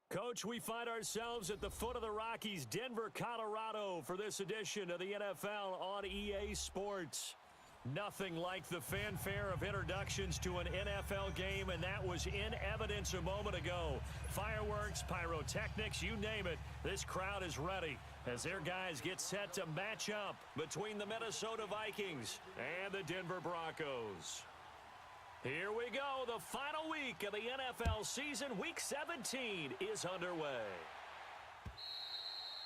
Coach, we find ourselves at the foot of the Rockies, Denver, Colorado, for this edition of the NFL on EA Sports. Nothing like the fanfare of introductions to an NFL game, and that was in evidence a moment ago. Fireworks, pyrotechnics, you name it, this crowd is ready as their guys get set to match up between the Minnesota Vikings and the Denver Broncos. Here we go. The final week of the NFL season, Week 17, is underway.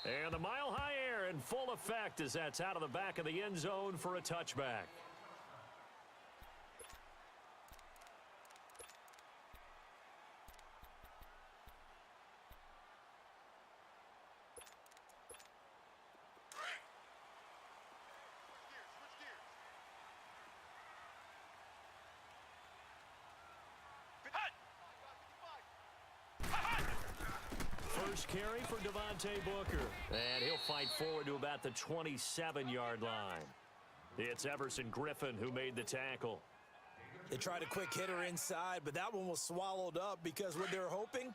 And the mile-high air in full effect as that's out of the back of the end zone for a touchback. First carry for Devontae Booker. And he'll fight forward to about the 27-yard line. It's Everson Griffin who made the tackle. They tried a quick hitter inside, but that one was swallowed up because what they're hoping,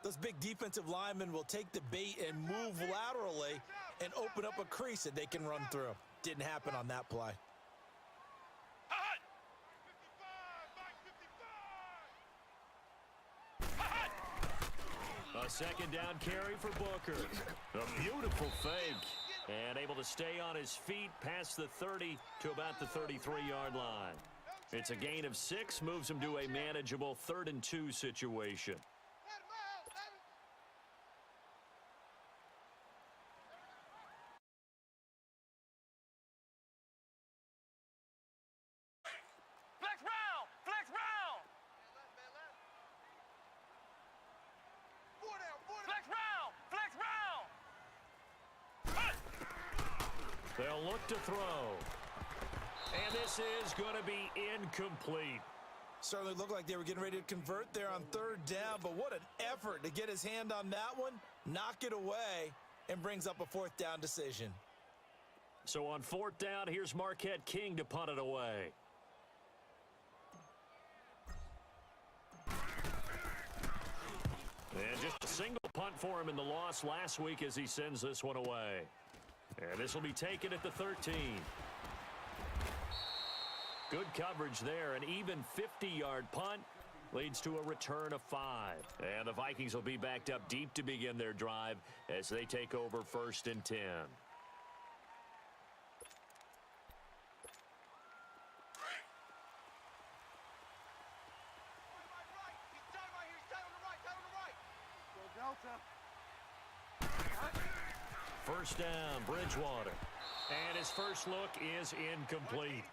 those big defensive linemen will take the bait and move laterally and open up a crease that they can run through. Didn't happen on that play. A second down carry for Booker. A beautiful fake. And able to stay on his feet past the 30 to about the 33-yard line. It's a gain of 6, moves him to a manageable 3rd and 2 situation. They'll look to throw. And this is going to be incomplete. Certainly looked like they were getting ready to convert there on 3rd down, but what an effort to get his hand on that one, knock it away, and brings up a 4th down decision. So on 4th down, here's Marquette King to punt it away. And just a single punt for him in the loss last week as he sends this one away. And this will be taken at the 13. Good coverage there. An even 50-yard punt leads to a return of 5. And the Vikings will be backed up deep to begin their drive as they take over 1st and 10. First down, Bridgewater. And his first look is incomplete.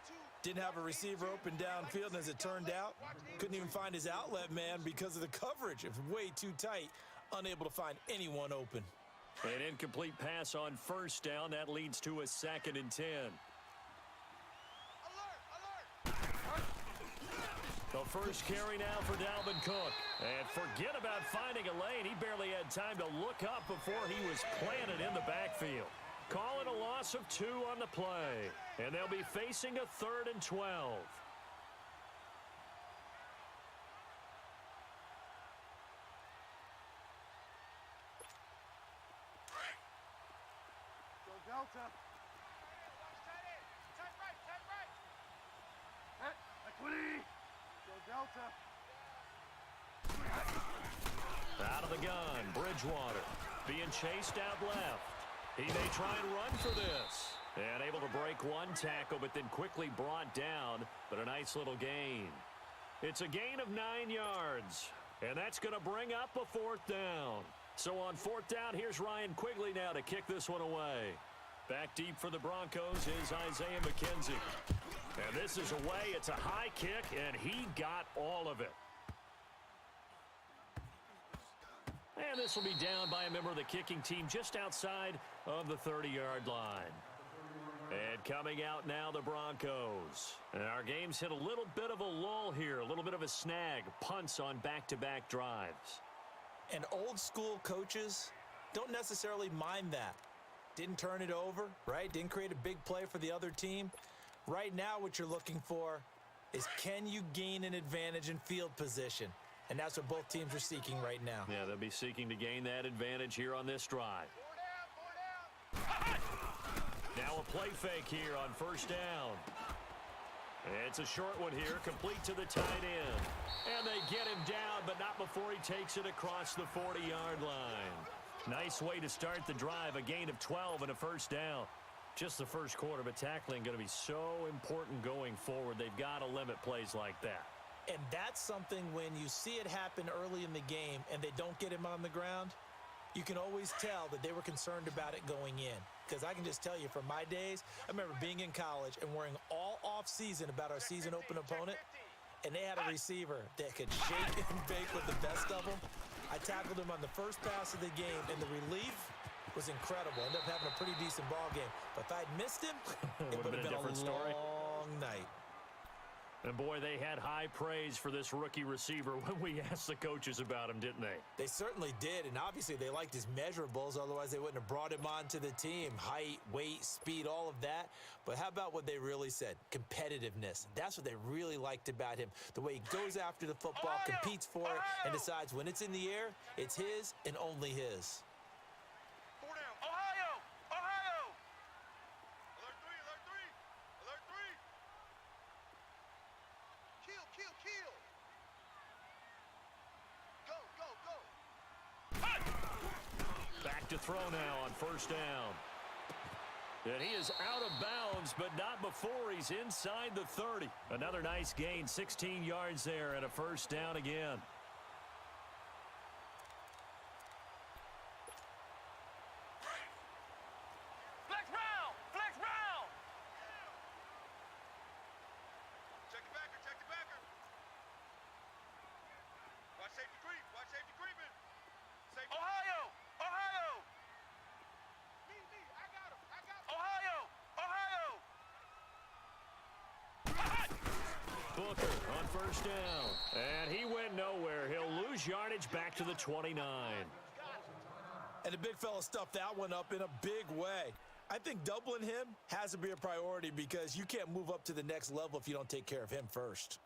Didn't have a receiver open downfield, and as it turned out, couldn't even find his outlet man because of the coverage. It was way too tight, unable to find anyone open. An incomplete pass on 1st down. That leads to a 2nd and 10. The first carry now for Dalvin Cook. And forget about finding a lane. He barely had time to look up before he was planted in the backfield. Call it a loss of 2 on the play. And they'll be facing a 3rd and 12. Delta. Delta. Out of the gun, Bridgewater being chased out left. He may try and run for this. And able to break one tackle, but then quickly brought down. But a nice little gain. It's a gain of 9 yards. And that's going to bring up a 4th down. So on 4th down, here's Ryan Quigley now to kick this one away. Back deep for the Broncos is Isaiah McKenzie. And this is away. It's a high kick, and he got all of it. And this will be down by a member of the kicking team just outside of the 30-yard line. And coming out now, the Broncos. And our game's hit a little bit of a lull here, a little bit of a snag. Punts on back-to-back drives. And old-school coaches don't necessarily mind that. Didn't turn it over, right? Didn't create a big play for the other team. Right now, what you're looking for is, can you gain an advantage in field position? And that's what both teams are seeking right now. Yeah, they'll be seeking to gain that advantage here on this drive. Now a play fake here on first down. It's a short one here, complete to the tight end. And they get him down, but not before he takes it across the 40-yard line. Nice way to start the drive, a gain of 12 and a first down. Just the first quarter, but tackling going to be so important going forward. They've got to limit plays like that. And that's something when you see it happen early in the game and they don't get him on the ground, you can always tell that they were concerned about it going in. Because I can just tell you from my days, I remember being in college and worrying all off-season about our season open opponent, and they had a receiver that could shake and bake with the best of them. I tackled him on the first pass of the game, and the relief was incredible. Ended up having a pretty decent ball game. But if I'd missed him, it would have been a different story. long night. And, boy, they had high praise for this rookie receiver when we asked the coaches about him, didn't they? They certainly did, and obviously they liked his measurables. Otherwise, they wouldn't have brought him onto the team. Height, weight, speed, all of that. But how about what they really said? Competitiveness. That's what they really liked about him. The way he goes after the football, competes for it, and decides when it's in the air, it's his and only his. Back to throw now on first down. And he is out of bounds, but not before he's inside the 30. Another nice gain, 16 yards there and a first down again. Booker on first down. And he went nowhere. He'll lose yardage back to the 29. And the big fella stuffed that one up in a big way. I think doubling him has to be a priority because you can't move up to the next level if you don't take care of him first.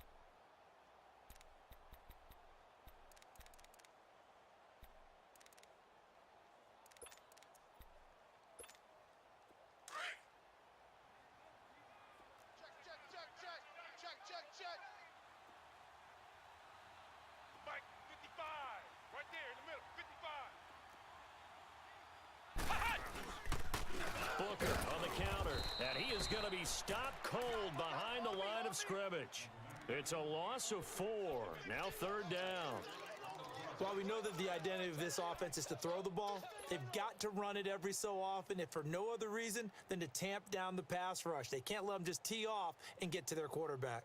Booker on the counter, and he is going to be stopped cold behind the line of scrimmage. It's a loss of 4. Now third down. While we know that the identity of this offense is to throw the ball, they've got to run it every so often, if for no other reason than to tamp down the pass rush. They can't let them just tee off and get to their quarterback.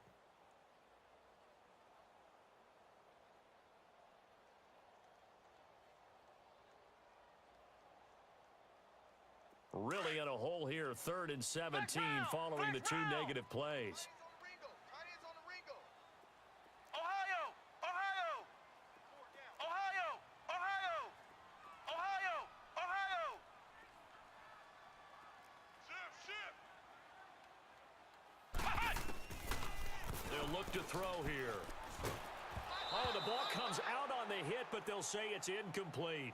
Really in a hole here, 3rd and 17 following the 2 negative plays. They'll look to throw here. Oh, the ball comes out on the hit, but they'll say it's incomplete.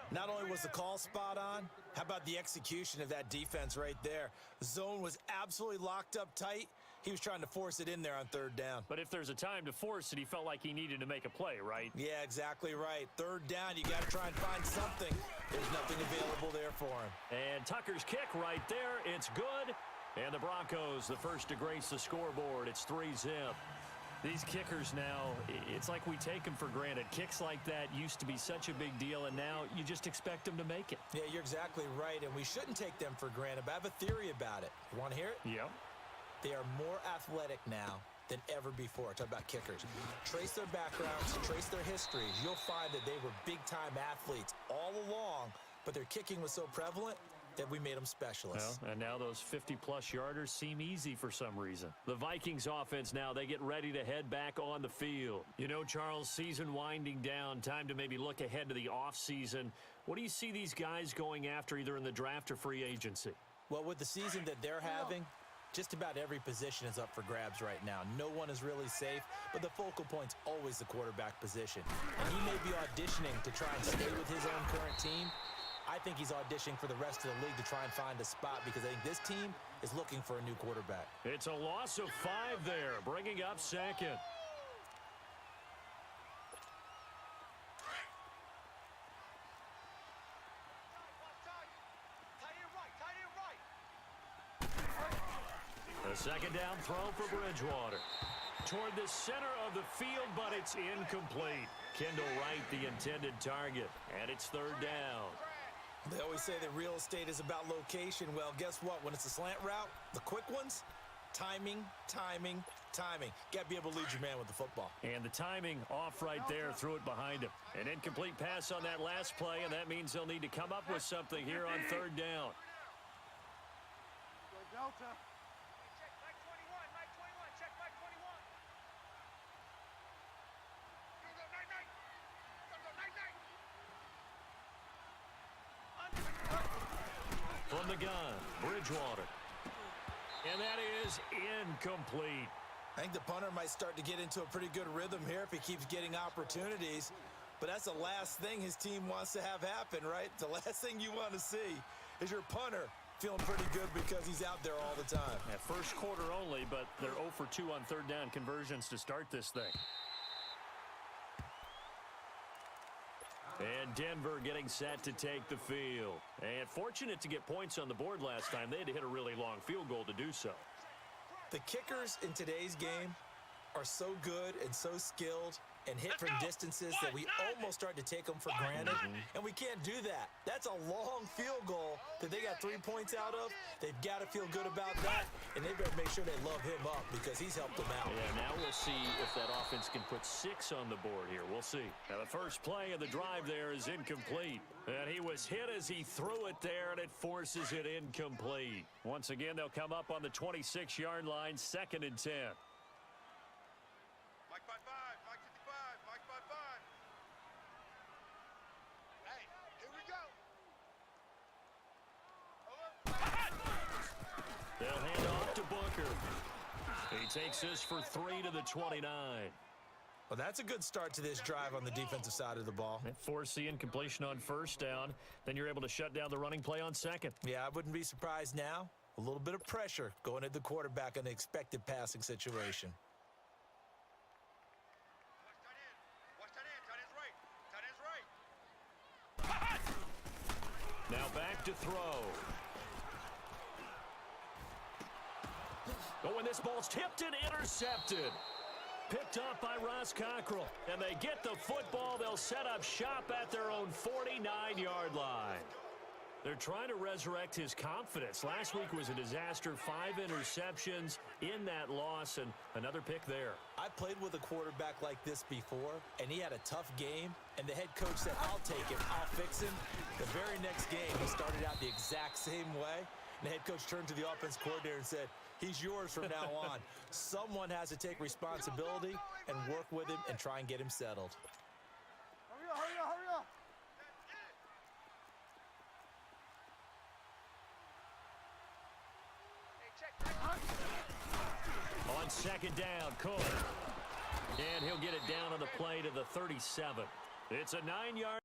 Not only was the call spot on, how about the execution of that defense right there? Zone was absolutely locked up tight. He was trying to force it in there on 3rd down. But if there's a time to force it, he felt like he needed to make a play, right? Yeah, exactly right. 3rd down, you got to try and find something. There's nothing available there for him. And Tucker's kick right there. It's good. And the Broncos, the first to grace the scoreboard. It's 3-zip. These kickers now, it's like we take them for granted. Kicks like that used to be such a big deal, and now you just expect them to make it. Yeah, you're exactly right, and we shouldn't take them for granted, but I have a theory about it. You want to hear it? Yep. They are more athletic now than ever before. Talk about kickers. Trace their backgrounds, trace their histories. You'll find that they were big-time athletes all along, but their kicking was so prevalent that we made them specialists. Well, and now those 50-plus yarders seem easy for some reason. The Vikings offense now, they get ready to head back on the field. You know, Charles, season winding down, time to maybe look ahead to the offseason. What do you see these guys going after either in the draft or free agency? Well, with the season that they're having, Just about every position is up for grabs right now. No one is really safe, but the focal point's always the quarterback position. And he may be auditioning to try and stay with his own current team. I think he's auditioning for the rest of the league to try and find a spot because I think this team is looking for a new quarterback. It's a loss of 5 there, bringing up second. A second down throw for Bridgewater. Toward the center of the field, but it's incomplete. Kendall Wright, the intended target, and it's third down. They always say that real estate is about location. Well, guess what? When it's a slant route, the quick ones, timing, timing, timing. Got to be able to lead your man with the football. And the timing off right there, threw it behind him. An incomplete pass on that last play, and that means they'll need to come up with something here on third down. Delta. From the gun, Bridgewater. And that is incomplete. I think the punter might start to get into a pretty good rhythm here if he keeps getting opportunities. But that's the last thing his team wants to have happen, right? The last thing you want to see is your punter feeling pretty good because he's out there all the time. Yeah, first quarter only, but they're 0 for 2 on third down conversions to start this thing. And Denver getting set to take the field. And fortunate to get points on the board last time. They had to hit a really long field goal to do so. The kickers in today's game are so good and so skilled and hit from distances that we almost start to take them for granted, and we can't do that. That's a long field goal that they got 3 points out of. They've got to feel good about that, and they better make sure they love him up because he's helped them out. Yeah, now we'll see if that offense can put 6 on the board here. We'll see. Now, the first play of the drive there is incomplete. And he was hit as he threw it there, and it forces it incomplete. Once again, they'll come up on the 26-yard line, 2nd and 10. They'll hand off to Booker. He takes this for 3 to the 29. Well, that's a good start to this drive on the defensive side of the ball. Force the incompletion on first down. Then you're able to shut down the running play on second. Yeah, I wouldn't be surprised now. A little bit of pressure going at the quarterback in the expected passing situation. Now back to throw. Oh, and this ball's tipped and intercepted. Picked up by Ross Cockrell. And they get the football. They'll set up shop at their own 49-yard line. They're trying to resurrect his confidence. Last week was a disaster. 5 interceptions in that loss, and another pick there. I played with a quarterback like this before, and he had a tough game, and the head coach said, I'll take him, I'll fix him. The very next game, he started out the exact same way. And the head coach turned to the offense coordinator and said, he's yours from now on. Someone has to take responsibility and work with him and try and get him settled. Hurry up, hurry up, hurry up. On second down, Cook. And he'll get it down on the play to the 37. It's a 9-yard.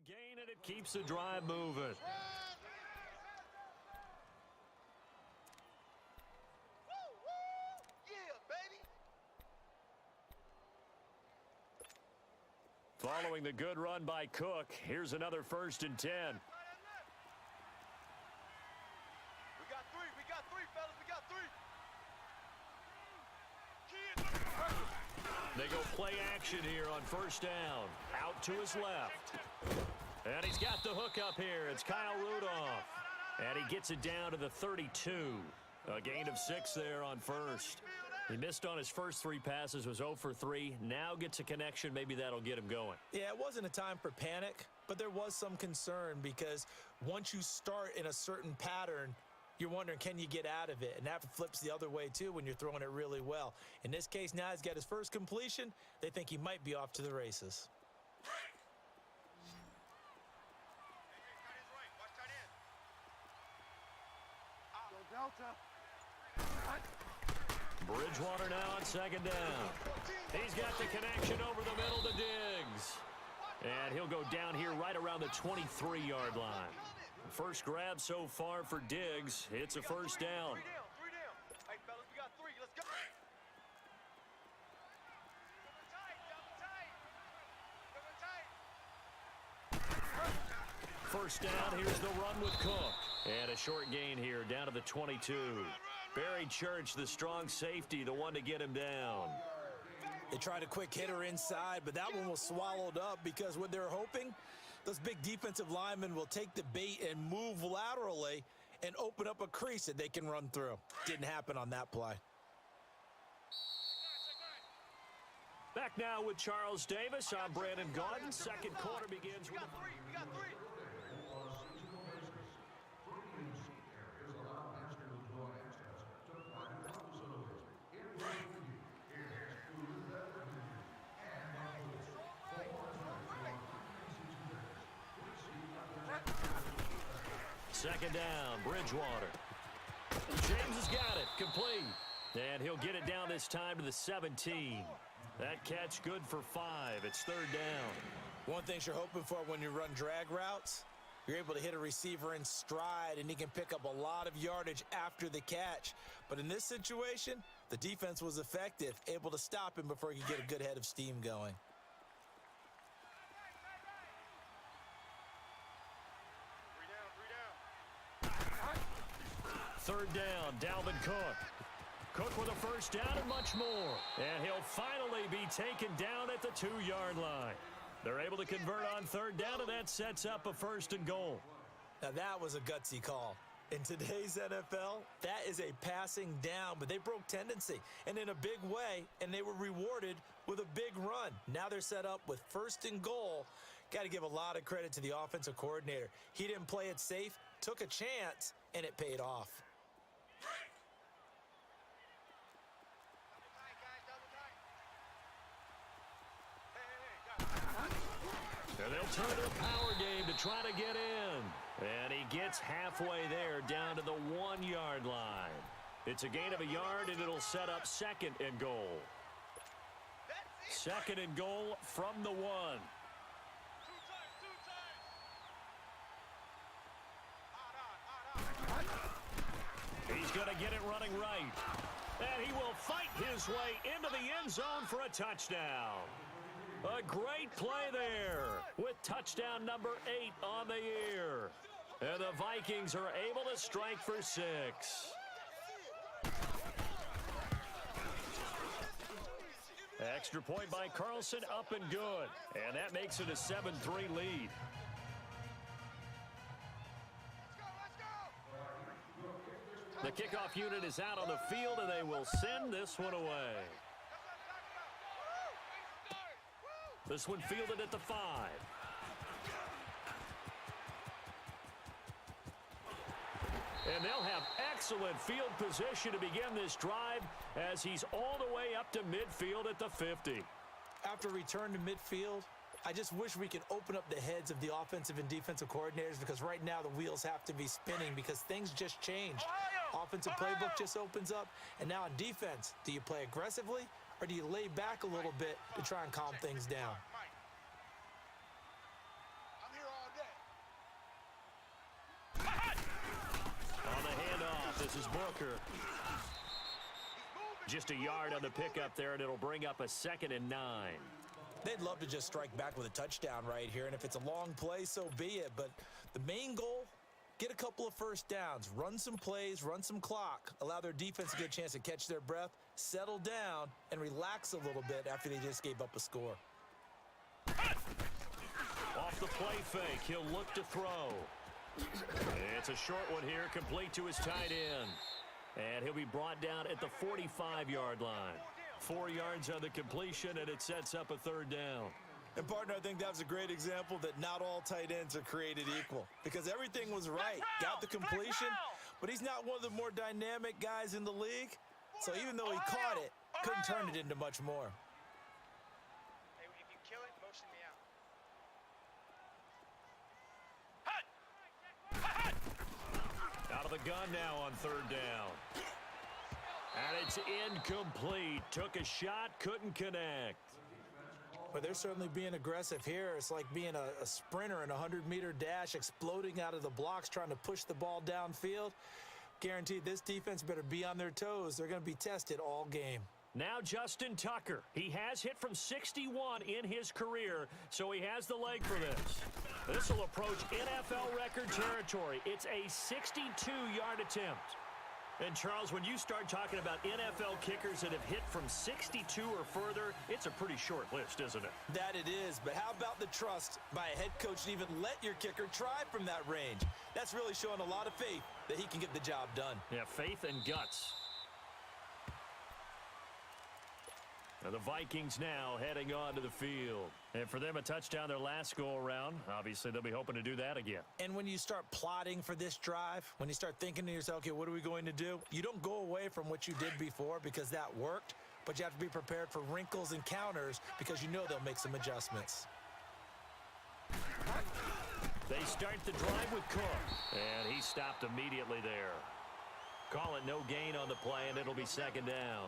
Gain, and it keeps the drive moving. Following the good run by Cook, here's another 1st and 10. We got three, fellas, we got 3. They go play action here on first down. Out to his left. And he's got the hook up here. It's Kyle Rudolph. And he gets it down to the 32. A gain of 6 there on first. He missed on his first 3 passes, was 0 for 3. Now gets a connection. Maybe that'll get him going. Yeah, it wasn't a time for panic, but there was some concern because once you start in a certain pattern, you're wondering, can you get out of it? And that flips the other way, too, when you're throwing it really well. In this case, now he's got his first completion. They think he might be off to the races. Bridgewater now on second down. He's got the connection over the middle to Diggs. And he'll go down here right around the 23-yard line. First grab so far for Diggs. It's a first down. 3 down. Hey, fellas, we got 3. Let's go. First down, here's the run with Cook. And a short gain here, down to the 22. Barry Church, the strong safety, the one to get him down. They tried a quick hitter inside, but that one was swallowed up because what they're hoping, those big defensive linemen will take the bait and move laterally and open up a crease that they can run through. Didn't happen on that play. Back now with Charles Davis. I'm Brandon Gaudin. Second quarter begins with... We got 3. Second down, Bridgewater. James has got it, complete. And he'll get it down this time to the 17. That catch good for 5. It's third down. One thing you're hoping for when you run drag routes, you're able to hit a receiver in stride, and he can pick up a lot of yardage after the catch. But in this situation, the defense was effective, able to stop him before he could get a good head of steam going. Third down, Dalvin Cook. Cook with a first down and much more. And he'll finally be taken down at the 2-yard line. They're able to convert on third down, and that sets up a first and goal. Now that was a gutsy call. In today's NFL, that is a passing down, but they broke tendency and in a big way, and they were rewarded with a big run. Now they're set up with first and goal. Got to give a lot of credit to the offensive coordinator. He didn't play it safe, took a chance, and it paid off. And they'll turn their power game to try to get in. And he gets halfway there down to the 1-yard line. It's a gain of a yard, and it'll set up second and goal. Second and goal from the 1. He's going to get it running right. And he will fight his way into the end zone for a touchdown. A great play there with touchdown number 8 on the year. And the Vikings are able to strike for 6. Extra point by Carlson, up and good. And that makes it a 7-3 lead. The kickoff unit is out on the field, and they will send this one away. This one fielded at the 5. And they'll have excellent field position to begin this drive as he's all the way up to midfield at the 50. After return to midfield, I just wish we could open up the heads of the offensive and defensive coordinators, because right now the wheels have to be spinning because things just change. Offensive playbook just opens up, and now on defense, do you play aggressively or do you lay back a little bit to try and calm things down? On the handoff, this is Booker. Just a yard on the pickup there, and it'll bring up a 2nd and 9. They'd love to just strike back with a touchdown right here, and if it's a long play, so be it. But the main goal, get a couple of first downs, run some plays, run some clock, allow their defense to get a chance to catch their breath, settle down, and relax a little bit after they just gave up a score. Off the play fake, he'll look to throw. It's a short one here, complete to his tight end. And he'll be brought down at the 45-yard line. 4 yards on the completion, and it sets up a third down. And, partner, I think that was a great example that not all tight ends are created equal because everything was right. Got the completion, but he's not one of the more dynamic guys in the league. So even though he caught it, couldn't turn it into much more. Hey, if you kill it, motion me out. Out of the gun now on third down. And it's incomplete. Took a shot, couldn't connect. But they're certainly being aggressive here. It's like being a sprinter in a 100-meter dash, exploding out of the blocks, trying to push the ball downfield. Guaranteed this defense better be on their toes. They're going to be tested all game. Now Justin Tucker. He has hit from 61 in his career, so he has the leg for this. This will approach NFL record territory. It's a 62-yard attempt. And, Charles, when you start talking about NFL kickers that have hit from 62 or further, it's a pretty short list, isn't it? That it is, but how about the trust by a head coach to even let your kicker try from that range? That's really showing a lot of faith that he can get the job done. Yeah, faith and guts. Now the Vikings now heading onto the field. And for them, a touchdown their last go-around. Obviously, they'll be hoping to do that again. And when you start plotting for this drive, when you start thinking to yourself, okay, what are we going to do? You don't go away from what you did before because that worked, but you have to be prepared for wrinkles and counters because you know they'll make some adjustments. They start the drive with Cook, and he stopped immediately there. Call it no gain on the play, and it'll be second down.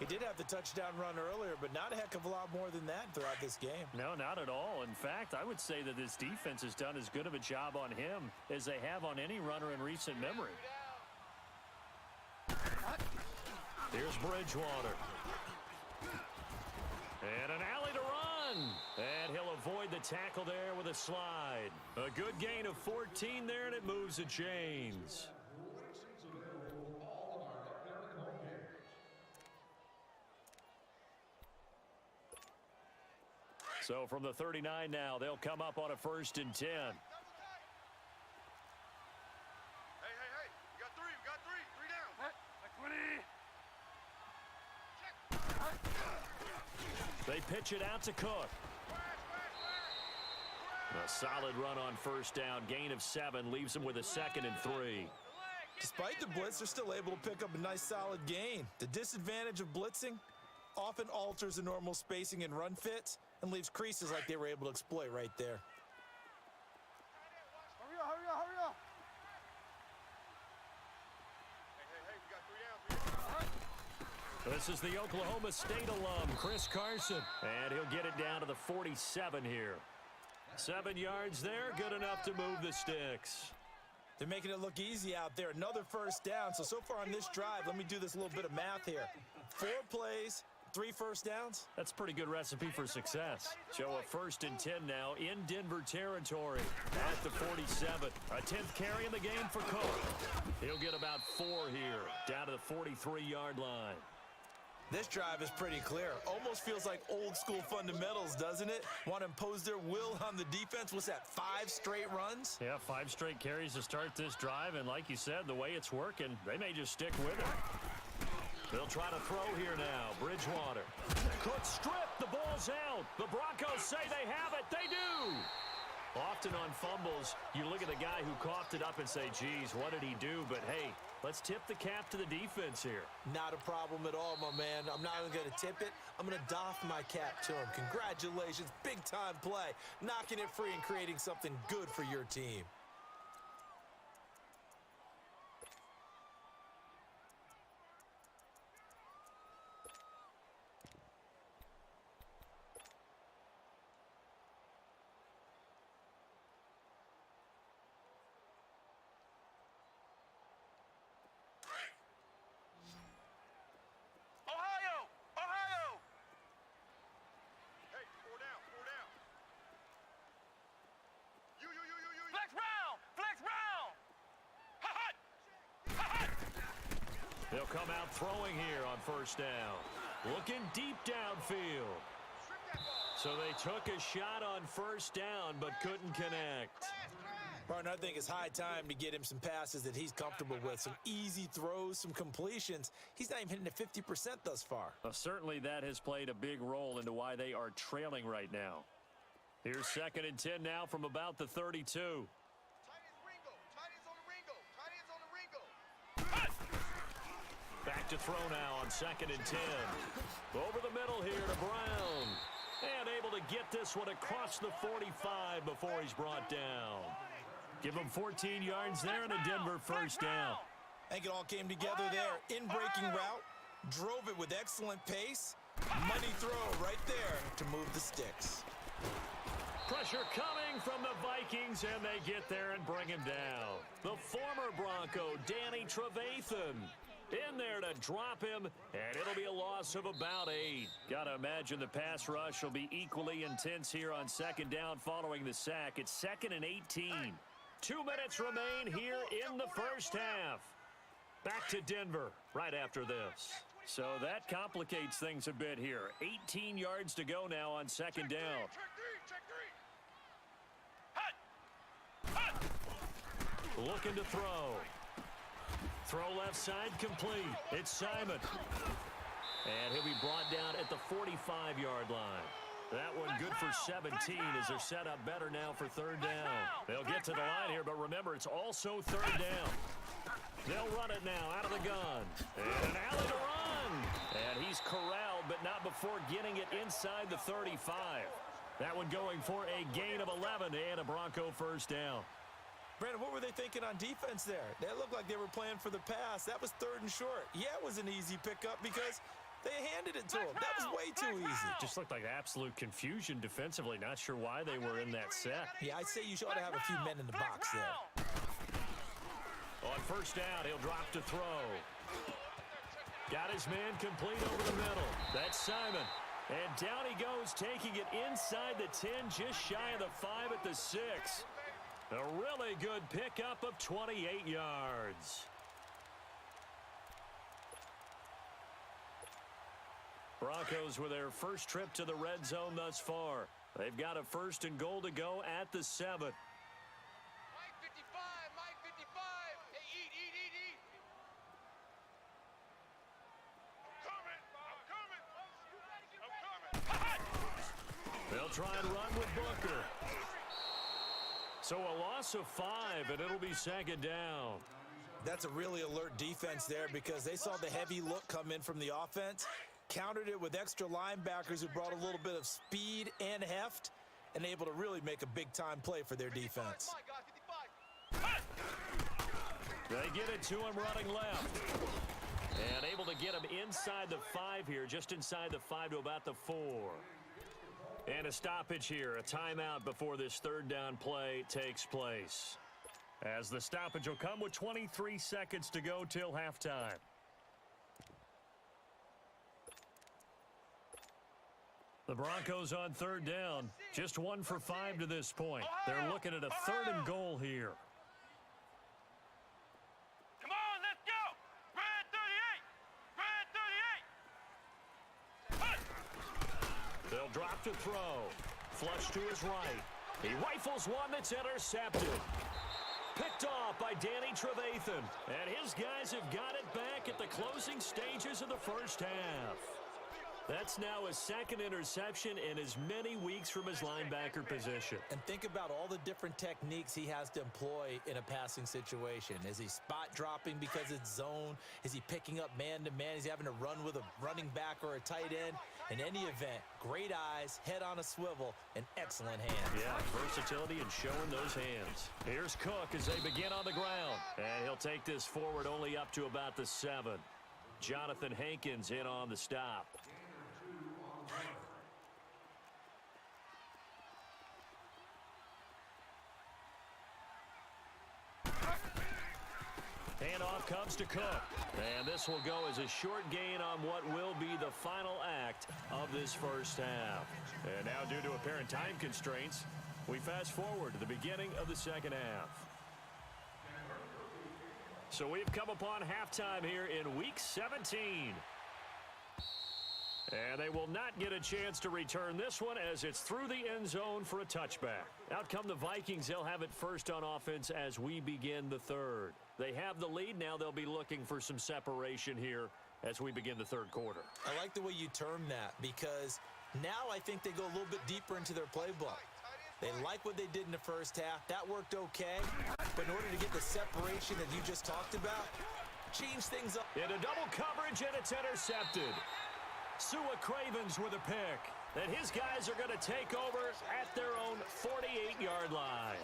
He did have the touchdown run earlier, but not a heck of a lot more than that throughout this game. No, not at all. In fact, I would say that this defense has done as good of a job on him as they have on any runner in recent memory. Here's Bridgewater. And an alley to run. And he'll avoid the tackle there with a slide. A good gain of 14 there, and it moves the chains. So from the 39 now, they'll come up on a 1st and 10. Hey, we got three. We got three down. They pitch it out to Cook. A solid run on 1st down. Gain of 7 leaves them with a 2nd and 3. Despite the blitz, they're still able to pick up a nice solid gain. The disadvantage of blitzing often alters the normal spacing and run fits and leaves creases like they were able to exploit right there. Hurry up. Hey, we got 3 down. This is the Oklahoma State alum, Chris Carson. And he'll get it down to the 47 here. 7 yards there, good enough to move the sticks. They're making it look easy out there. Another 1st down. So far on this drive, let me do this little bit of math here. 4 plays, 3 1st downs. That's a pretty good recipe for success. Show a 1st and 10 now in Denver territory at the 47. A 10th carry in the game for Cook. He'll get about 4 here, down to the 43-yard line. This drive is pretty clear. Almost feels like old school fundamentals, doesn't it? Want to impose their will on the defense. What's that, 5 straight runs? Yeah, 5 straight carries to start this drive, and like you said, the way it's working, they may just stick with it. They'll try to throw here now. Bridgewater. Cook stripped. The ball's out. The Broncos say they have it. They do. Often on fumbles, you look at the guy who coughed it up and say, geez, what did he do? But, hey, let's tip the cap to the defense here. Not a problem at all, my man. I'm not even going to tip it. I'm going to doff my cap to him. Congratulations. Big-time play. Knocking it free and creating something good for your team. They'll come out throwing here on 1st down. Looking deep downfield. So they took a shot on 1st down but couldn't connect. Partner, I think it's high time to get him some passes that he's comfortable with, some easy throws, some completions. He's not even hitting at 50% thus far. Well, certainly that has played a big role into why they are trailing right now. Here's 2nd and 10 now from about the 32. Back to throw now on 2nd and 10. Over the middle here to Brown. And able to get this one across the 45 before he's brought down. Give him 14 yards there and a Denver first down. I think it all came together there. In-breaking route, drove it with excellent pace. Money throw right there to move the sticks. Pressure coming from the Vikings, and they get there and bring him down. The former Bronco, Danny Trevathan, in there to drop him, and it'll be a loss of about 8. Got to imagine the pass rush will be equally intense here on 2nd down following the sack. It's 2nd and 18. 2 minutes remain here in the first half. Back to Denver right after this. So that complicates things a bit here. 18 yards to go now on 2nd down. Looking to throw. Throw left side complete. It's Simon. And he'll be brought down at the 45-yard line. That one good for 17 as they're set up better now for 3rd down. They'll get to the line here, but remember, it's also 3rd down. They'll run it now out of the gun. And an alley to run. And he's corralled, but not before getting it inside the 35. That one going for a gain of 11 and a Bronco first down. Brandon, what were they thinking on defense there? They looked like they were playing for the pass. That was 3rd and short. Yeah, it was an easy pickup because they handed it to him. That was way too easy. Just looked like absolute confusion defensively. Not sure why they were in that set. Yeah, I'd say you ought to have a few men in the box there. On 1st down, he'll drop to throw. Got his man complete over the middle. That's Simon. And down he goes, taking it inside the 10, just shy of the 5 at the 6. A really good pickup of 28 yards. Broncos with their first trip to the red zone thus far. They've got a 1st and goal to go at the 7. Mike 55, Mike 55. Hey, eat. I'm coming. They'll try and run with Booker. So a loss of 5, and it'll be 2nd down. That's a really alert defense there because they saw the heavy look come in from the offense, countered it with extra linebackers who brought a little bit of speed and heft, and able to really make a big-time play for their defense. They get it to him running left. And able to get him inside the 5 here, just inside the 5 to about the 4. And a stoppage here, a timeout before this 3rd down play takes place. As the stoppage will come with 23 seconds to go till halftime. The Broncos on 3rd down, just 1 for 5 to this point. They're looking at a 3rd and goal here. Come on, let's go. Red 38. Red 38. They'll drop to throw. Flush to his right. He rifles one that's intercepted. Picked off by Danny Trevathan. And his guys have got it back at the closing stages of the first half. That's now his 2nd interception in as many weeks from his linebacker position. And think about all the different techniques he has to employ in a passing situation. Is he spot dropping because it's zone? Is he picking up man-to-man? Is he having to run with a running back or a tight end? In any event, great eyes, head on a swivel, and excellent hands. Yeah, versatility and showing those hands. Here's Cook as they begin on the ground. And he'll take this forward only up to about the 7. Jonathan Hankins in on the stop. Handoff comes to Cook. And this will go as a short gain on what will be the final act of this first half. And now, due to apparent time constraints, we fast forward to the beginning of the 2nd half. So we've come upon halftime here in Week 17. And they will not get a chance to return this one as it's through the end zone for a touchback. Out come the Vikings. They'll have it first on offense as we begin the third. They have the lead. Now they'll be looking for some separation here as we begin the third quarter. I like the way you term that because now I think they go a little bit deeper into their playbook. They like what they did in the first half. That worked okay. But in order to get the separation that you just talked about, change things up. Into double coverage, and it's intercepted. Sua Cravens with a pick. And his guys are going to take over at their own 48-yard line.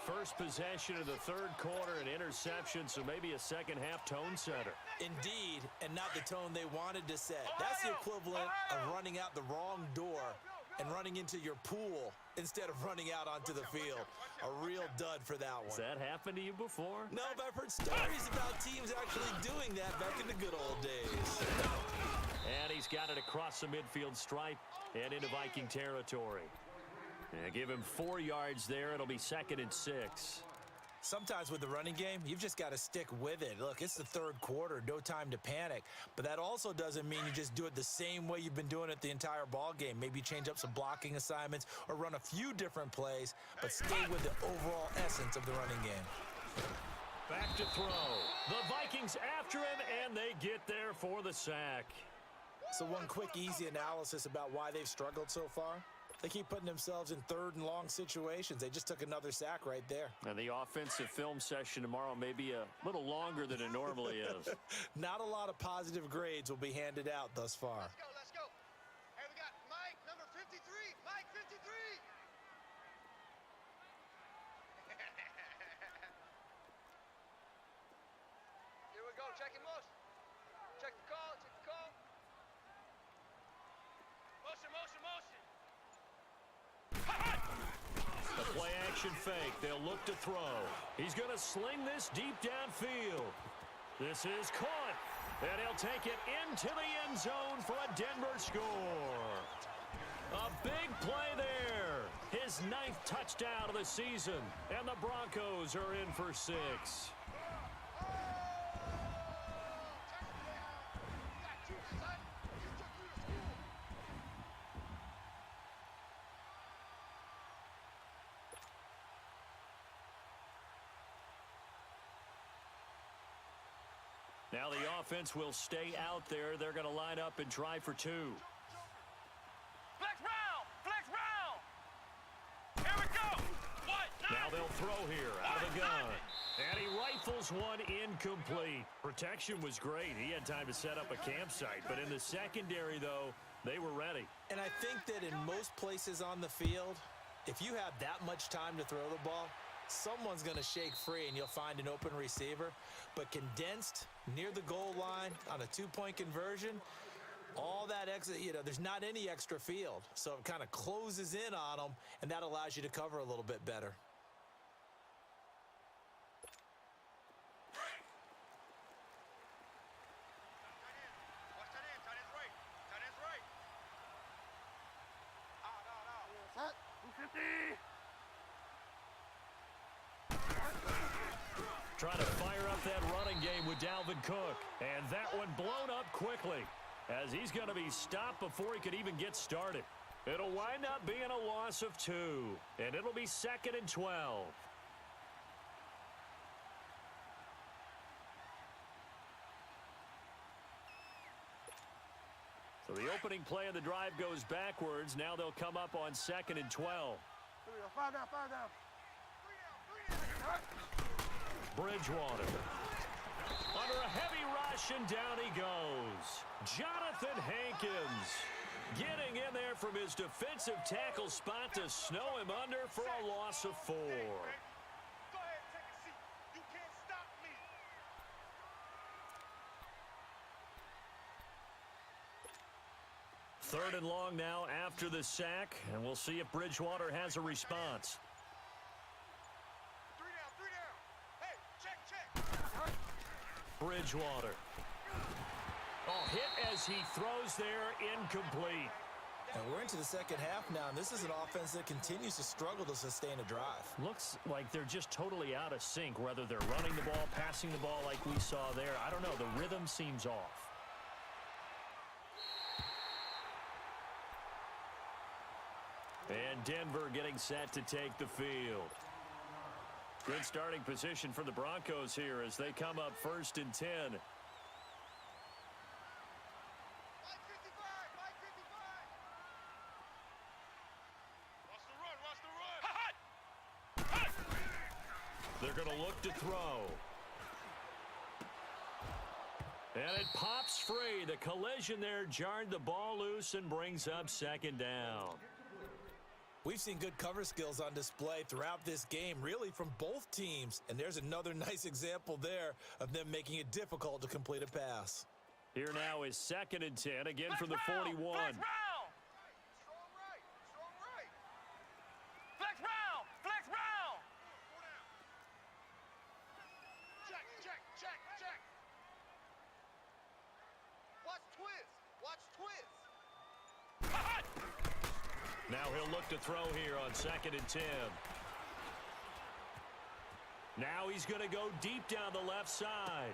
First possession of the third quarter, an interception, so maybe a second-half tone setter. Indeed, and not the tone they wanted to set. That's the equivalent of running out the wrong door and running into your pool instead of running out onto the field. A real dud for that one. Has that happened to you before? No, but I've heard stories about teams actually doing that back in the good old days. And he's got it across the midfield stripe and into Viking territory. And give him 4 yards there. It'll be 2nd and 6. Sometimes with the running game, you've just got to stick with it. Look, it's the third quarter, no time to panic. But that also doesn't mean you just do it the same way you've been doing it the entire ball game. Maybe change up some blocking assignments or run a few different plays, but stay with the overall essence of the running game. Back to throw. The Vikings after him, and they get there for the sack. So one quick, easy analysis about why they've struggled so far. They keep putting themselves in third and long situations. They just took another sack right there. And the offensive film session tomorrow may be a little longer than it normally is. Not a lot of positive grades will be handed out thus far. Let's go, let's go. Hey, we got Mike, number 53. Mike, 53. Here we go, checking motion. Check the call, check the call. Motion, motion, motion. The play action fake. They'll look to throw. He's going to sling this deep downfield. This is caught. And he'll take it into the end zone for a Denver score. A big play there. His 9th touchdown of the season. And the Broncos are in for 6. Now the offense will stay out there. They're going to line up and try for 2. Flex round! Flex round! Here we go! What? Now they'll throw here out of the gun. And he rifles one incomplete. Protection was great. He had time to set up a campsite. But in the secondary, though, they were ready. And I think that in most places on the field, if you have that much time to throw the ball, someone's going to shake free and you'll find an open receiver. But condensed near the goal line on a 2-point conversion, all that extra, there's not any extra field. So it kind of closes in on them, and that allows you to cover a little bit better. Watch that in, tight end's right. Tight end's right. Out. 250. Trying to fire up that running game with Dalvin Cook. And that one blown up quickly as he's going to be stopped before he could even get started. It'll wind up being a loss of 2. And it'll be 2nd and 12. So the opening play of the drive goes backwards. Now they'll come up on 2nd and 12. Here we go. Fire down, fire down. Bridgewater. Under a heavy rush, and down he goes. Jonathan Hankins getting in there from his defensive tackle spot to snow him under for a loss of 4. Go ahead, take a seat. You can't stop me. Third and long now after the sack, and we'll see if Bridgewater has a response. 3 down, 3 down. Hey, check. Bridgewater. Oh, hit as he throws there, incomplete. And we're into the second half now, and this is an offense that continues to struggle to sustain a drive. Looks like they're just totally out of sync, whether they're running the ball, passing the ball like we saw there. I don't know. The rhythm seems off. And Denver getting set to take the field. Good starting position for the Broncos here as they come up 1st and 10. They're going to look to throw. And it pops free. The collision there jarred the ball loose and brings up 2nd down. We've seen good cover skills on display throughout this game, really from both teams. And there's another nice example there of them making it difficult to complete a pass. Here now is 2nd and 10, again from the 41. Strong right. Flex round. Flex round. Check. Watch twist. Now he'll look to throw here on 2nd and 10. Now he's going to go deep down the left side.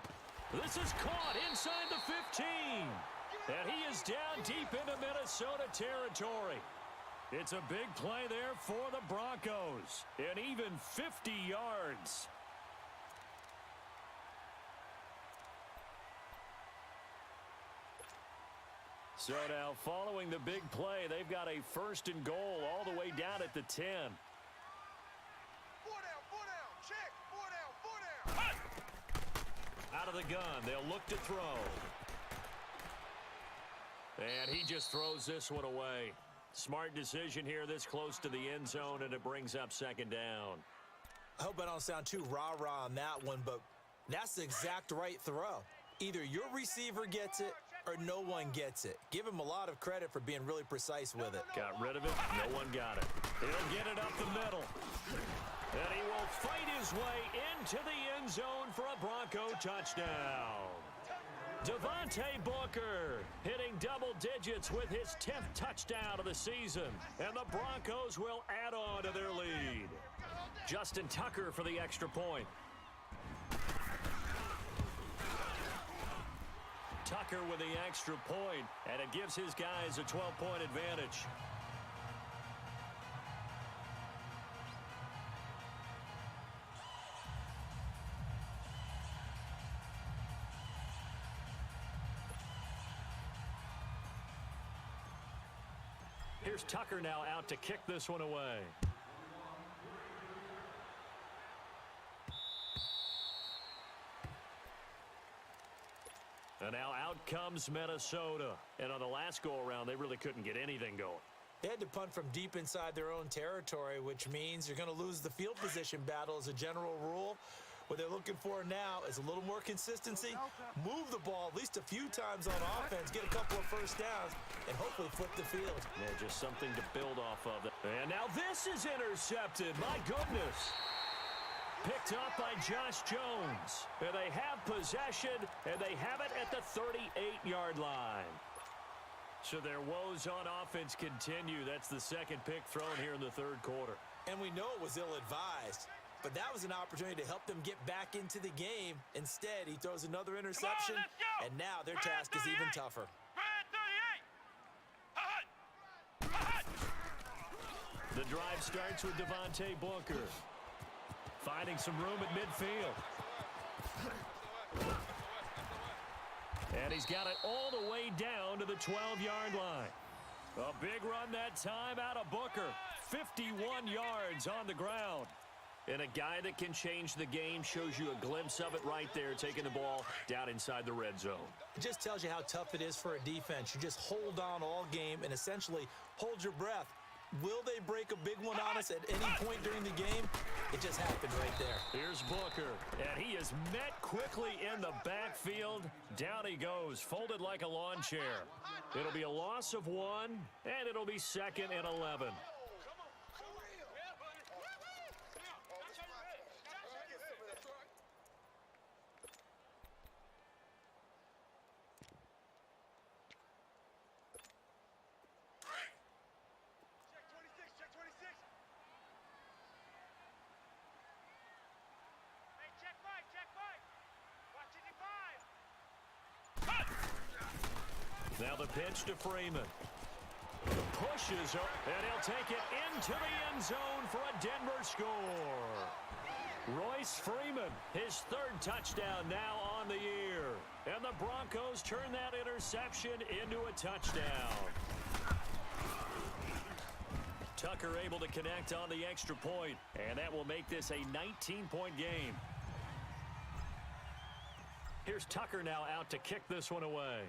This is caught inside the 15. And he is down deep into Minnesota territory. It's a big play there for the Broncos. And even 50 yards. So now, following the big play, they've got a 1st and goal all the way down at the 10. 4 down. Check. 4 down. Out of the gun, they'll look to throw. And he just throws this one away. Smart decision here this close to the end zone, and it brings up 2nd down. I hope I don't sound too rah-rah on that one, but that's the exact right throw. Either your receiver gets it or no one gets it. Give him a lot of credit for being really precise with it. Got rid of it. No one got it. He'll get it up the middle. And he will fight his way into the end zone for a Bronco touchdown. Devontae Booker hitting double digits with his 10th touchdown of the season. And the Broncos will add on to their lead. Justin Tucker for the extra point. Tucker with the extra point, and it gives his guys a 12-point advantage. Here's Tucker now out to kick this one away. And now out comes Minnesota. And on the last go-around, they really couldn't get anything going. They had to punt from deep inside their own territory, which means you're going to lose the field position battle as a general rule. What they're looking for now is a little more consistency, move the ball at least a few times on offense, get a couple of first downs, and hopefully flip the field. Yeah, just something to build off of. And now this is intercepted. My goodness. Picked up by Josh Jones. And they have possession, and they have it at the 38-yard line. So their woes on offense continue. That's the second pick thrown here in the third quarter. And we know it was ill-advised, but that was an opportunity to help them get back into the game. Instead, he throws another interception, and now their task is even tougher. The drive starts with Devontae Booker. Finding some room at midfield. And he's got it all the way down to the 12-yard line. A big run that time out of Booker. 51 yards on the ground. And a guy that can change the game shows you a glimpse of it right there, taking the ball down inside the red zone. It just tells you how tough it is for a defense. You just hold on all game and essentially hold your breath. Will they break a big one on us at any point during the game? It just happened right there. Here's Booker, and he is met quickly in the backfield. Down he goes, folded like a lawn chair. It'll be a loss of 1, and it'll be 2nd and 11. Now the pitch to Freeman. The pushes her, and he'll take it into the end zone for a Denver score. Royce Freeman, his third touchdown now on the year. And the Broncos turn that interception into a touchdown. Tucker able to connect on the extra point, and that will make this a 19-point game. Here's Tucker now out to kick this one away.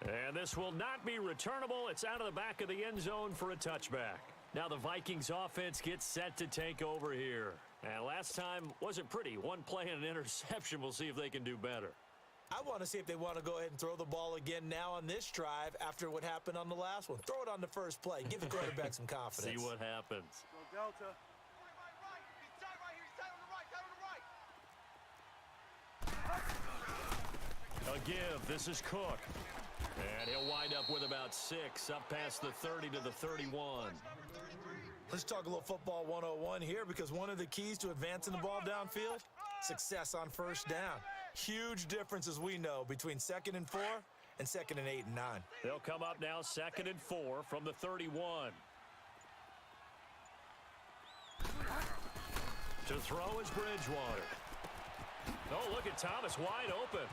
And this will not be returnable. It's out of the back of the end zone for a touchback. Now the Vikings offense gets set to take over here. And last time wasn't pretty. One play and an interception. We'll see if they can do better. I want to see if they want to go ahead and throw the ball again now on this drive after what happened on the last one. Throw it on the first play. Give the quarterback some confidence. See what happens. Go Delta. Right. He's tight right here. He's tight on the right. Tight on the right. A give. This is Cook. And he'll wind up with about 6 up past the 30 to the 31. Let's talk a little football 101 here, because one of the keys to advancing the ball downfield, success on first down. Huge difference, as we know, between 2nd and 4 and 2nd and 8 and 9. They'll come up now 2nd and 4 from the 31. To throw is Bridgewater. Oh, look at Thomas wide open.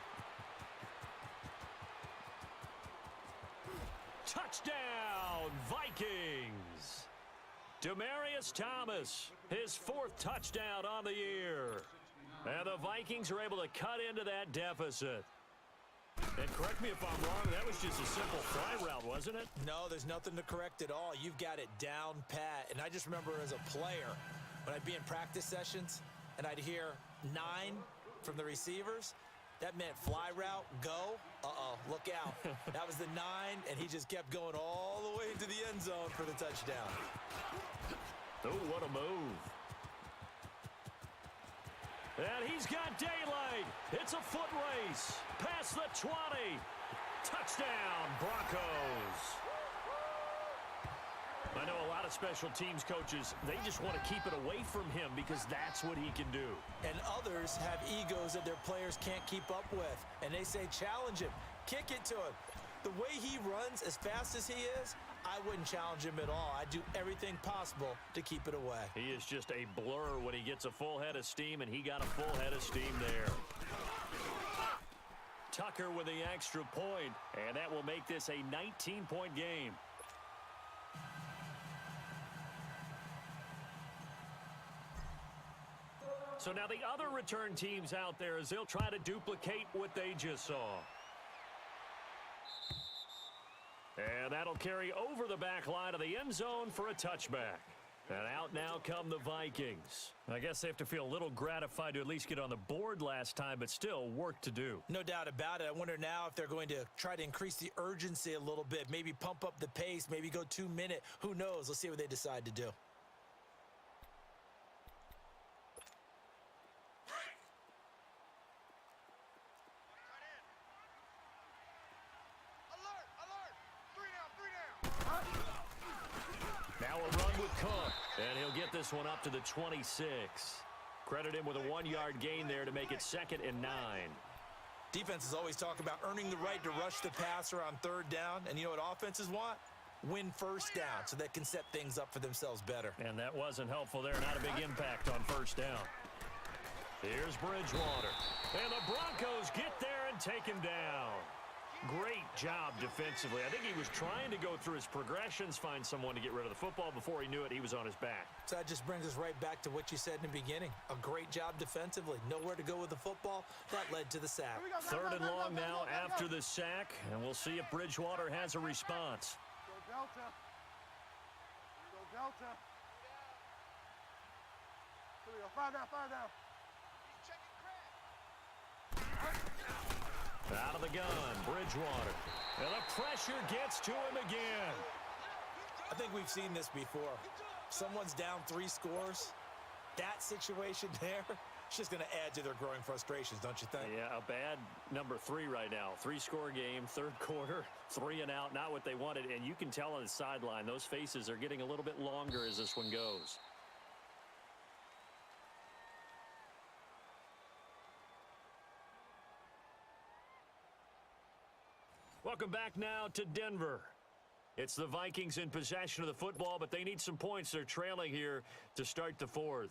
Touchdown, Vikings! Demaryius Thomas, his 4th touchdown on the year. And the Vikings are able to cut into that deficit. And correct me if I'm wrong, that was just a simple fly route, wasn't it? No, there's nothing to correct at all. You've got it down pat. And I just remember as a player, when I'd be in practice sessions and I'd hear 9 from the receivers, that meant fly route, go. Uh-oh, look out. That was the 9, and he just kept going all the way into the end zone for the touchdown. Oh, what a move. And he's got daylight. It's a foot race. Past the 20. Touchdown, Broncos. I know a lot of special teams coaches, they just want to keep it away from him because that's what he can do. And others have egos that their players can't keep up with. And they say, challenge him. Kick it to him. The way he runs as fast as he is, I wouldn't challenge him at all. I'd do everything possible to keep it away. He is just a blur when he gets a full head of steam, and he got a full head of steam there. Tucker with the extra point, and that will make this a 19-point game. So now the other return teams out there, as they'll try to duplicate what they just saw. And that'll carry over the back line of the end zone for a touchback. And out now come the Vikings. I guess they have to feel a little gratified to at least get on the board last time, but still work to do. No doubt about it. I wonder now if they're going to try to increase the urgency a little bit, maybe pump up the pace, maybe go 2-minute. Who knows? Let's see what they decide to do. Now a run with Cook, and he'll get this one up to the 26. Credit him with a 1-yard gain there to make it 2nd and 9. Defenses always talk about earning the right to rush the passer on 3rd down, and you know what offenses want? Win first down so they can set things up for themselves better. And that wasn't helpful there. Not a big impact on 1st down. Here's Bridgewater. And the Broncos get there and take him down. Great job defensively. I think he was trying to go through his progressions, find someone to get rid of the football. Before he knew it, he was on his back. So that just brings us right back to what you said in the beginning. A great job defensively. Nowhere to go with the football. That led to the sack. 3rd and long now after the sack, and we'll see if Bridgewater has a response. Go Delta. Go Delta. Here we go. 5 down. Out of the gun, Bridgewater. And the pressure gets to him again. I think we've seen this before. Someone's down 3 scores. That situation there, it's just going to add to their growing frustrations, don't you think? Yeah, a bad number 3 right now. 3-score game, 3rd quarter, 3 and out, not what they wanted. And you can tell on the sideline, those faces are getting a little bit longer as this one goes. Welcome back now to Denver. It's the Vikings in possession of the football, but they need some points. They're trailing here to start the fourth.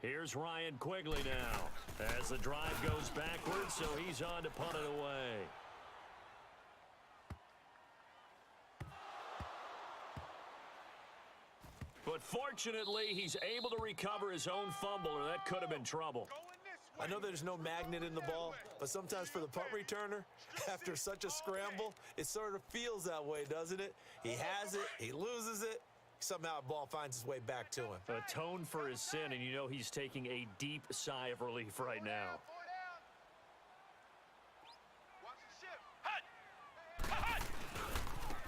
Here's Ryan Quigley now as the drive goes backwards, so he's on to punt it away. But fortunately, he's able to recover his own fumble, or that could have been trouble. I know there's no magnet in the ball, but sometimes for the punt returner, after such a scramble, it sort of feels that way, doesn't it? He has it, he loses it, somehow the ball finds its way back to him. Atone for his sin, and you know he's taking a deep sigh of relief right now.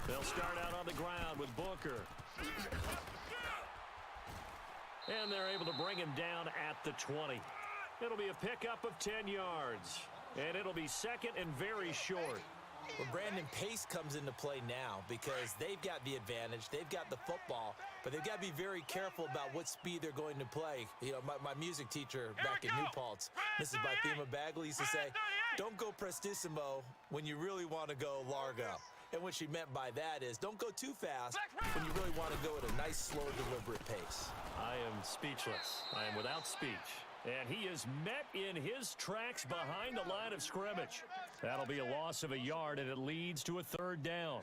They'll start out on the ground with Booker. And they're able to bring him down at the 20. It'll be a pickup of 10 yards. And it'll be second and very short. Well, Brandon, pace comes into play now because they've got the advantage. They've got the football, but they've got to be very careful about what speed they're going to play. You know, my music teacher back in New Paltz, Mrs. Bythema Bagley, used to say, don't go prestissimo when you really want to go largo. And what she meant by that is don't go too fast when you really want to go at a nice, slow, deliberate pace. I am speechless. I am without speech. And he is met in his tracks behind the line of scrimmage. That'll be a loss of a yard, and it leads to a third down.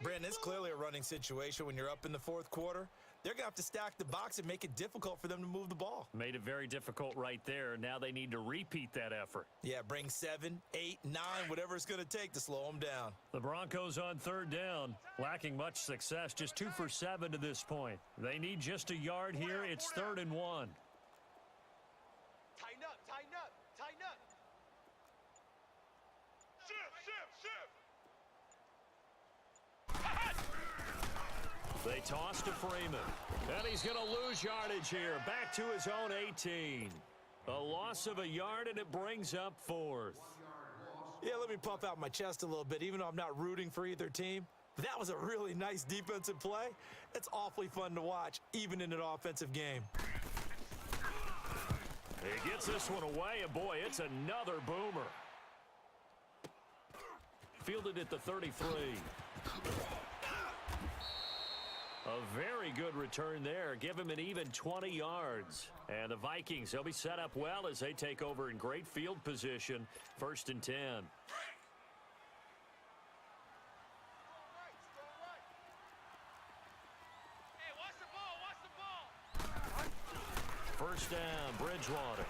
Brandon, it's clearly a running situation when you're up in the fourth quarter. They're going to have to stack the box and make it difficult for them to move the ball. Made it very difficult right there. Now they need to repeat that effort. Yeah, bring 7, 8, 9, whatever it's going to take to slow them down. The Broncos on third down, lacking much success, just 2 for 7 to this point. They need just a yard here. It's 3rd and 1. Tighten up, tighten up, tighten up. They toss to Freeman. And he's going to lose yardage here. Back to his own 18. A loss of a yard, and it brings up 4th. Yeah, let me puff out my chest a little bit, even though I'm not rooting for either team. That was a really nice defensive play. It's awfully fun to watch, even in an offensive game. He gets this one away, and boy, it's another boomer. Fielded at the 33. A very good return there. Give him an even 20 yards. And the Vikings, they'll be set up well as they take over in great field position. 1st and 10. First down, Bridgewater.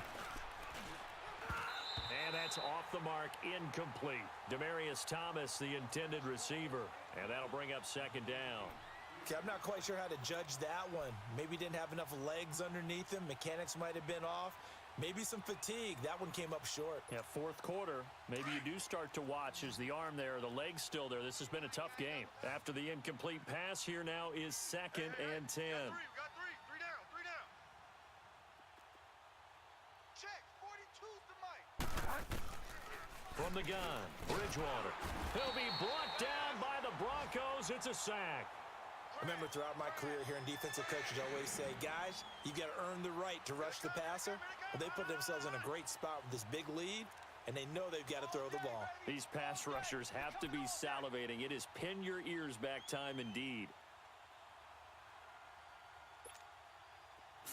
And that's off the mark, incomplete. Demaryius Thomas, the intended receiver. And that'll bring up 2nd down. Okay, I'm not quite sure how to judge that one. Maybe didn't have enough legs underneath him. Mechanics might have been off. Maybe some fatigue. That one came up short. Yeah, 4th quarter. Maybe you do start to watch as the arm there, the leg's still there. This has been a tough game. After the incomplete pass, here now is 2nd and 10. We got three. Three down. Check. 42's the mic. From the gun, Bridgewater. He'll be brought down by the Broncos. It's a sack. I remember throughout my career hearing defensive coaches always say, guys, you got to earn the right to rush the passer. Well, they put themselves in a great spot with this big lead, and they know they've got to throw the ball. These pass rushers have to be salivating. It is pin your ears back time indeed.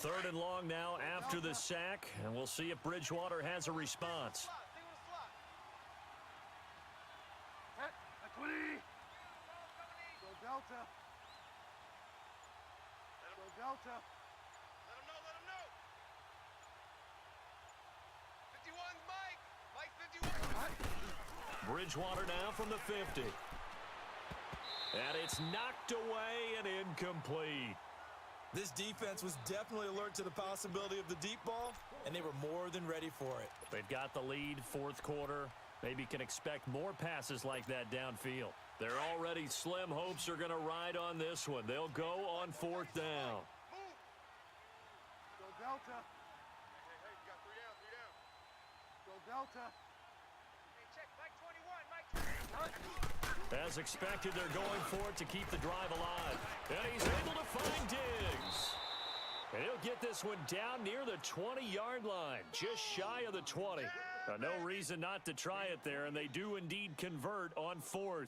3rd and long now after the sack, and we'll see if Bridgewater has a response. Go Delta. Go Delta. Let him know. 51's Mike. Mike 51. Bridgewater now from the 50. And it's knocked away and incomplete. This defense was definitely alert to the possibility of the deep ball, and they were more than ready for it. They've got the lead, 4th quarter. Maybe can expect more passes like that downfield. They're already slim hopes are going to ride on this one. They'll go on 4th down. Go Delta. Hey, you got 3 down. Go Delta. Hey, check, Mike 21, Mike. As expected, they're going for it to keep the drive alive. And he's able to find Diggs. And he'll get this one down near the 20-yard line, just shy of the 20. No reason not to try it there, and they do indeed convert on 4th.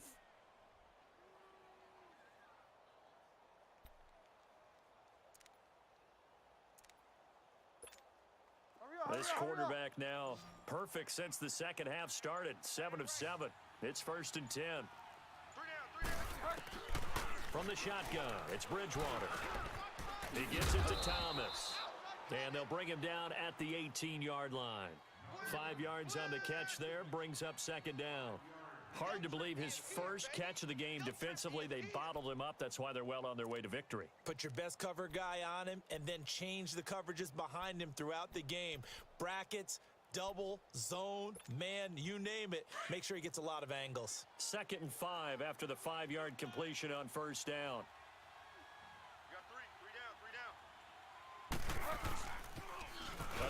This quarterback now perfect since the second half started. 7 of 7. It's 1st and 10. From the shotgun, it's Bridgewater. He gets it to Thomas. And they'll bring him down at the 18-yard line. 5 yards on the catch there, brings up 2nd down. Hard to believe his first catch of the game defensively. They bottled him up. That's why they're well on their way to victory. Put your best cover guy on him and then change the coverages behind him throughout the game. Brackets, double, zone, man, you name it. Make sure he gets a lot of angles. 2nd and 5 after the 5-yard completion on 1st down.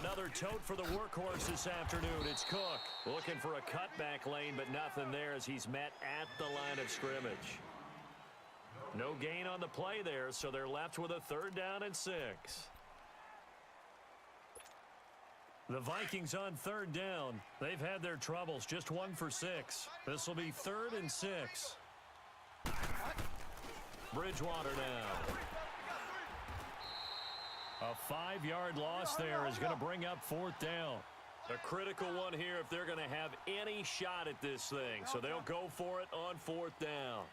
Another tote for the workhorse this afternoon. It's Cook looking for a cutback lane, but nothing there as he's met at the line of scrimmage. No gain on the play there, so they're left with a 3rd down and 6. The Vikings on 3rd down. They've had their troubles, just 1 for 6. This will be 3rd and 6. Bridgewater now. A 5-yard loss there is going to bring up 4th down. A critical one here if they're going to have any shot at this thing. So they'll go for it on 4th down.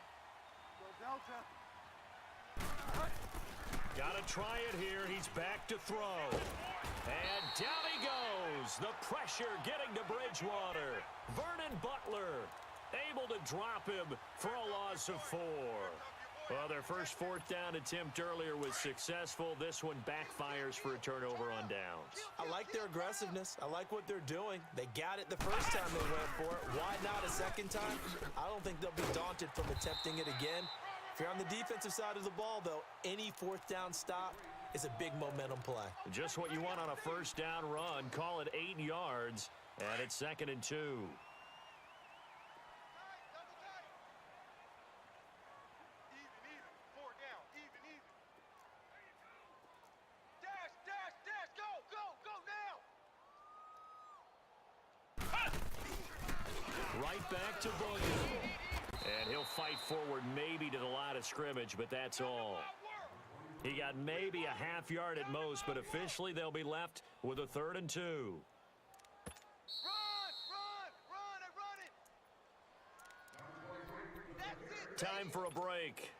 Got to try it here. He's back to throw. And down he goes. The pressure getting to Bridgewater. Vernon Butler able to drop him for a loss of 4. Well, their first 4th down attempt earlier was successful. This one backfires for a turnover on downs. I like their aggressiveness. I like what they're doing. They got it the first time they went for it. Why not a second time? I don't think they'll be daunted from attempting it again. If you're on the defensive side of the ball, though, any 4th down stop is a big momentum play. Just what you want on a 1st down run. Call it 8 yards, and it's 2nd and 2. Right back to Booker. And he'll fight forward maybe to the line of scrimmage, but that's all. He got maybe a half yard at most, but officially they'll be left with a 3rd and 2. Run it! That's it! Time for a break.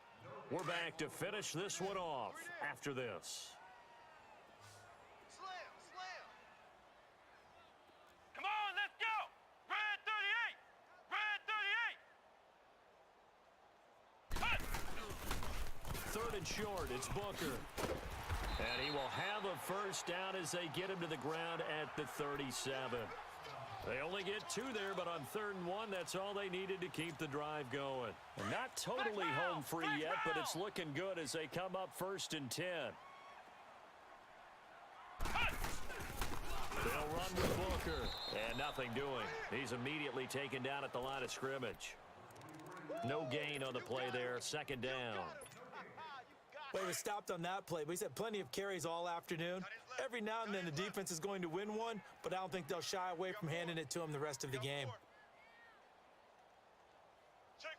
We're back to finish this one off after this. Come on, let's go! Red 38! Red 38! 3rd and short, it's Booker. And he will have a 1st down as they get him to the ground at the 37. They only get 2 there, but on 3rd and 1, that's all they needed to keep the drive going. And not totally home free yet, but it's looking good as they come up 1st and 10. They'll run with Booker. And nothing doing. He's immediately taken down at the line of scrimmage. No gain on the play there. 2nd down. Well, he was stopped on that play, but he's had plenty of carries all afternoon. Every now and then the defense is going to win one, but I don't think they'll shy away from handing it to him the rest of the game. Check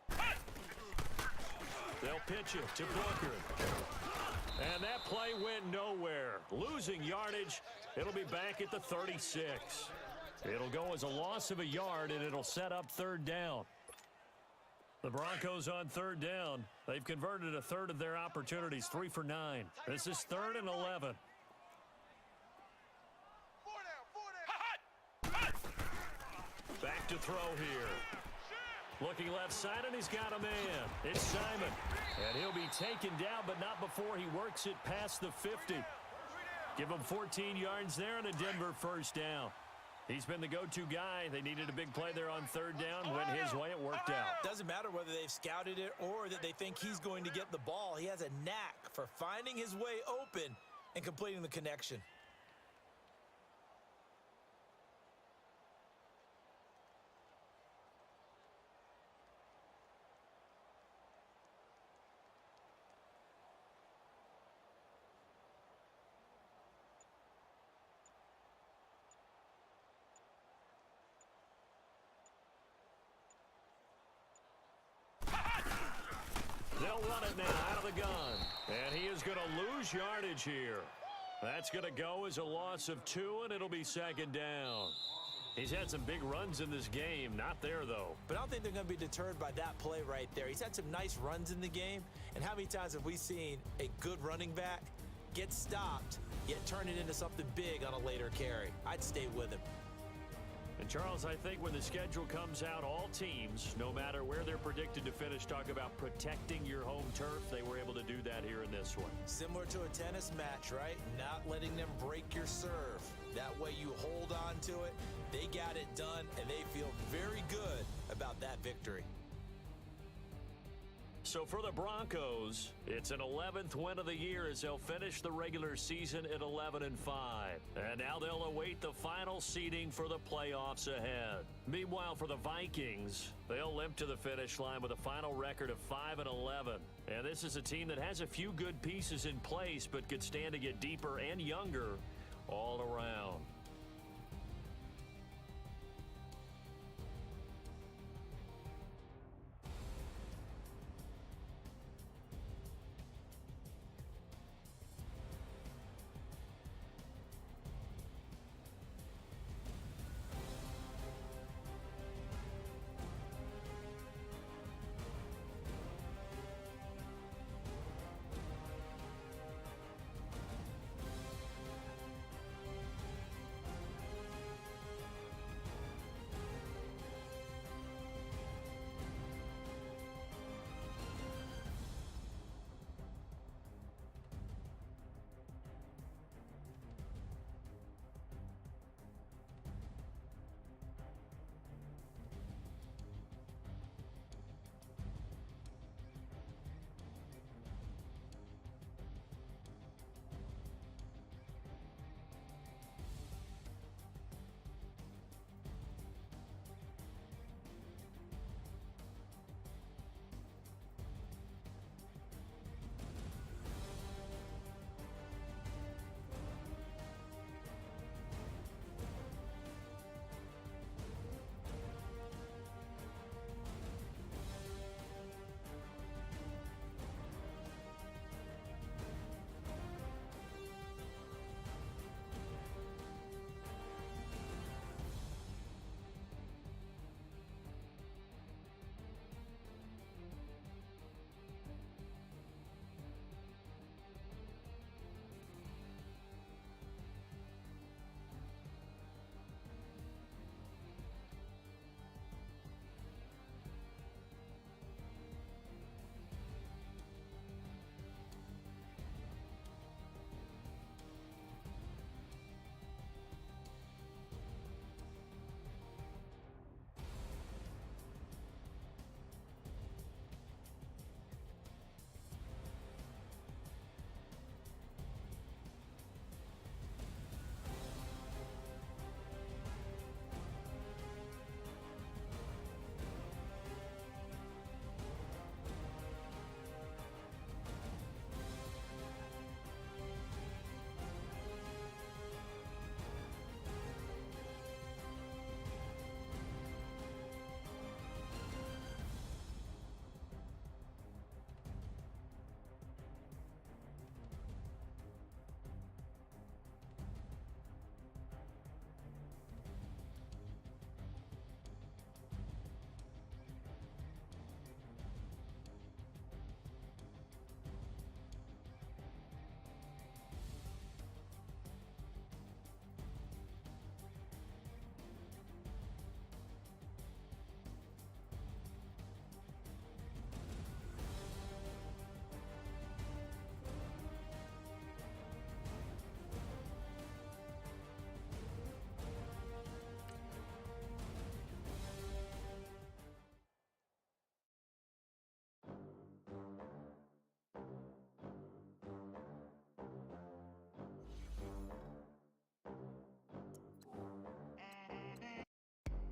4! They'll pitch it to Booker. And that play went nowhere. Losing yardage. It'll be back at the 36. It'll go as a loss of a yard, and it'll set up 3rd down. The Broncos on 3rd down. They've converted a 1/3 of their opportunities, 3 for 9. This is 3rd and 11. 4 down! Back to throw here. Looking left side, and he's got a man. It's Simon. And he'll be taken down, but not before he works it past the 50. Give him 14 yards there and a Denver 1st down. He's been the go-to guy. They needed a big play there on 3rd down. Went his way. It worked out. Doesn't matter whether they've scouted it or that they think he's going to get the ball. He has a knack for finding his way open and completing the connection. run it now out of the gun. And he is going to lose yardage here. That's going to go as a loss of 2, and it'll be second down. He's had some big runs in this game. Not there, though. But I don't think they're going to be deterred by that play right there. He's had some nice runs in the game. And how many times have we seen a good running back get stopped, yet turn it into something big on a later carry? I'd stay with him. And, Charles, I think when the schedule comes out, all teams, no matter where they're predicted to finish, talk about protecting your home turf. They were able to do that here in this one. Similar to a tennis match, right? Not letting them break your serve. That way you hold on to it. They got it done, and they feel very good about that victory. So for the Broncos, it's an 11th win of the year as they'll finish the regular season at 11-5. And now they'll await the final seeding for the playoffs ahead. Meanwhile, for the Vikings, they'll limp to the finish line with a final record of 5-11. And this is a team that has a few good pieces in place, but could stand to get deeper and younger all around.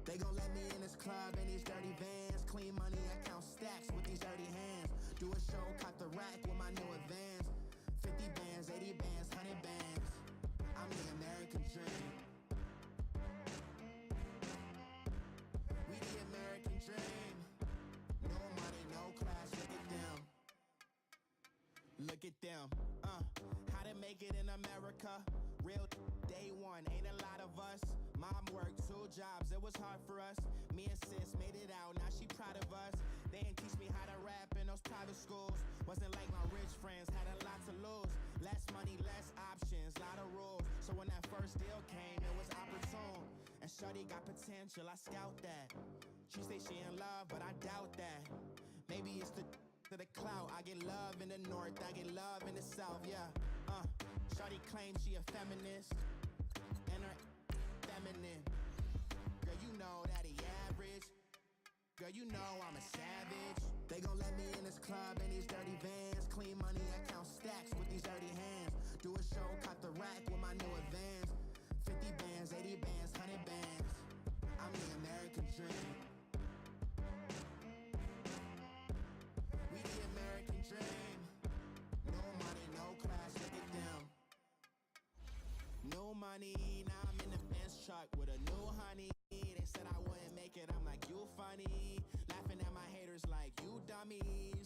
They gon' let me in this club in these dirty vans. Clean money, I count stacks with these dirty hands. Do a show, cop the rack with my new advance. 50 bands, 80 bands, 100 bands. I'm the American dream. We the American dream. No money, no class, look at them. Look at them, how to make it in America. Real day one, ain't a lot of us. Mom worked 2 jobs, it was hard for us. Me and sis made it out, now she proud of us. They didn't teach me how to rap in those private schools. Wasn't like my rich friends, had a lot to lose. Less money, less options, lot of rules. So when that first deal came, it was opportune. And shorty got potential, I scout that. She say she in love, but I doubt that. Maybe it's the to the clout. I get love in the north, I get love in the south, yeah. Shorty claims she a feminist, and her feminine. Girl, you know that he average. Girl, you know I'm a savage. They gon' let me in this club in these dirty vans. Clean money, I count stacks with these dirty hands. Do a show, caught the rack with my new advance. 50 bands, 80 bands, 100 bands. I'm the American dream. We the American dream. No money, no class, look at them. No money, now I'm in the Benz truck with a new honey. They said I wouldn't make it, I'm like, you funny. Laughing at my haters like, you dummies.